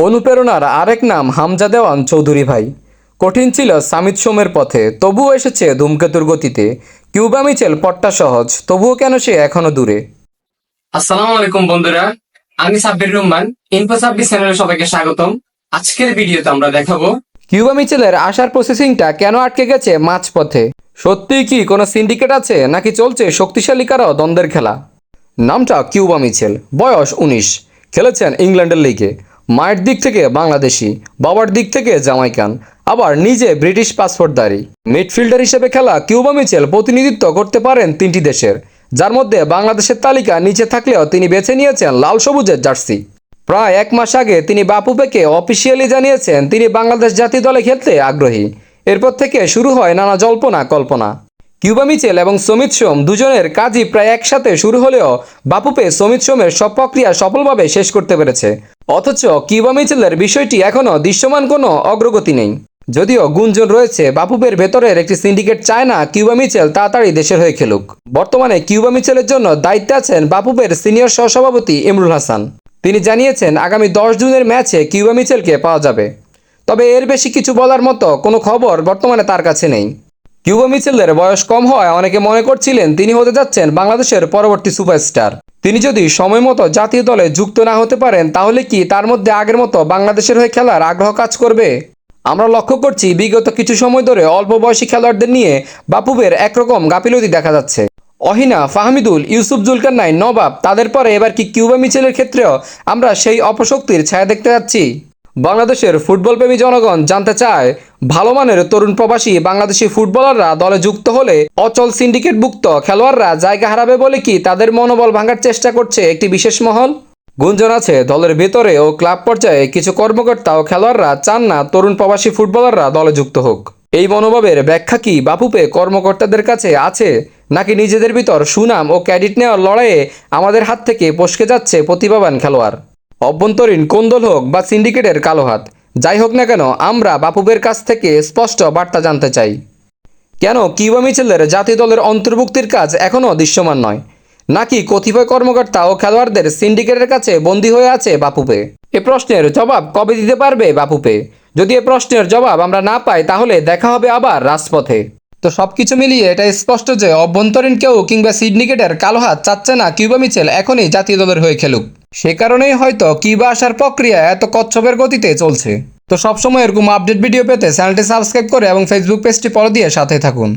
অনুপ্রেরণার আরেক নাম হামজা দেওয়ান চৌধুরী ভাই। কঠিন ছিল সামিত সোমের পথে, তবুও এসেছে ধূমকেতুর গতিতে। কিউবা মিচেল পথটা সহজ, তবুও কেন সে এখনো দূরে। আসসালামু আলাইকুম বন্ধুরা, আমি সাব্বির রহমান। ইনফো সাব্বির চ্যানেলে সবাইকে স্বাগতম। আজকের ভিডিওতে আমরা দেখাবো কিউবা মিচেলের আসার প্রসেসিংটা কেন আটকে গেছে মাঝপথে। সত্যিই কি কোনো সিন্ডিকেট আছে, নাকি চলছে শক্তিশালী কারো দ্বন্দ্বের খেলা। নামটা কিউবা মিচেল, বয়স 19, খেলেছেন ইংল্যান্ডের লিগে। মায়ের দিক থেকে বাংলাদেশি, বাবার দিক থেকে জামাইকান, আবার নিজে ব্রিটিশ পাসপোর্টধারী। মিডফিল্ডার হিসেবে খেলা কিউবা মিচেল প্রতিনিধিত্ব করতে পারেন 3টি দেশের, যার মধ্যে বাংলাদেশের তালিকা নিচে থাকলেও তিনি বেছে নিয়েছেন লাল সবুজের জার্সি। প্রায় 1 মাস আগে তিনি বাপুপেকে অফিসিয়ালি জানিয়েছেন তিনি বাংলাদেশ জাতীয় দলে খেলতে আগ্রহী। এরপর থেকে শুরু হয় নানা জল্পনা কল্পনা। কিউবা মিচেল এবং সমিত সোম দুজনের কাজই প্রায় একসাথে শুরু হলেও বাপুপে সমিত সোমের সব প্রক্রিয়া সফলভাবে শেষ করতে পেরেছে। অথচ কিউবা মিচেলের বিষয়টি এখনও দৃশ্যমান কোনো অগ্রগতি নেই। যদিও গুঞ্জন রয়েছে বাপুপের ভেতরের একটি সিন্ডিকেট চায় না কিউবা মিচেল তাড়াতাড়ি দেশের হয়ে খেলুক। বর্তমানে কিউবা মিচেলের জন্য দায়িত্বে আছেন বাপুপের সিনিয়র সহসভাপতি ইমরুল হাসান। তিনি জানিয়েছেন আগামী 10 জুনের ম্যাচে কিউবা মিচেলকে পাওয়া যাবে। তবে এর বেশি কিছু বলার মতো কোনো খবর বর্তমানে তার কাছে নেই। কিউবা মিচেলের বয়স কম হওয়ায় অনেকে মনে করছিলেন তিনি হতে যাচ্ছেন বাংলাদেশের পরবর্তী সুপারস্টার। তিনি যদি সময় মতো জাতীয় দলে যুক্ত না হতে পারেন, তাহলে কি তার মধ্যে আগের মতো বাংলাদেশের হয়ে খেলার আগ্রহ কাজ করবে। আমরা লক্ষ্য করছি বিগত কিছু সময় ধরে অল্প বয়সী খেলোয়াড়দের নিয়ে বাপুবের একরকম গাফিলতি দেখা যাচ্ছে। অহিনা, ফাহমিদুল, ইউসুফ, জুলকারনাইন, নবাব, তাদের পরে এবার কি কিউবা মিচেলের ক্ষেত্রেও আমরা সেই অপশক্তির ছায়া দেখতে যাচ্ছি। বাংলাদেশের ফুটবলপ্রেমী জনগণ জানতে চায়, ভালো মানের তরুণ প্রবাসী বাংলাদেশি ফুটবলাররা দলে যুক্ত হলে অচল সিন্ডিকেটভুক্ত খেলোয়াড়রা জায়গা হারাবে বলে কি তাদের মনোবল ভাঙার চেষ্টা করছে একটি বিশেষ মহল। গুঞ্জন আছে দলের ভেতরে ও ক্লাব পর্যায়ে কিছু কর্মকর্তা ও খেলোয়াড়রা চান না তরুণ প্রবাসী ফুটবলাররা দলে যুক্ত হোক। এই মনোভাবের ব্যাখ্যা কি বাপুপে কর্মকর্তাদের কাছে আছে, নাকি নিজেদের ভিতর সুনাম ও ক্রেডিট নেওয়ার লড়াইয়ে আমাদের হাত থেকে ফসকে যাচ্ছে প্রতিভাবান খেলোয়াড়। অভ্যন্তরীণ কোন্দল হোক বা সিন্ডিকেটের কালো হাত, যাই হোক না কেন আমরা বাপুবের কাছ থেকে স্পষ্ট বার্তা জানতে চাই। কেন কিউবা মিচেলের জাতীয় দলের অন্তর্ভুক্তির কাজ এখনও দৃশ্যমান নয়, নাকি কতিপয় কর্মকর্তা ও খেলোয়াড়দের সিন্ডিকেটের কাছে বন্দী হয়ে আছে বাপুপে। এ প্রশ্নের জবাব কবে দিতে পারবে বাপুপে? যদি এ প্রশ্নের জবাব আমরা না পাই, তাহলে দেখা হবে আবার রাজপথে। তো সবকিছু মিলিয়ে এটা স্পষ্ট যে অভ্যন্তরীণ কেউ কিংবা সিন্ডিকেটের কালো হাত চাচ্ছে না কিউবা মিচেল এখনই জাতীয় দলের হয়ে খেলুক। সে কারণেই হয়তো কিউবা আসার প্রক্রিয়া এত কচ্ছপের গতিতে চলছে। তো সবসময় এরকম আপডেট ভিডিও পেতে চ্যানেলটি সাবস্ক্রাইব করে এবং ফেসবুক পেজটি ফলো দিয়ে সাথে থাকুন।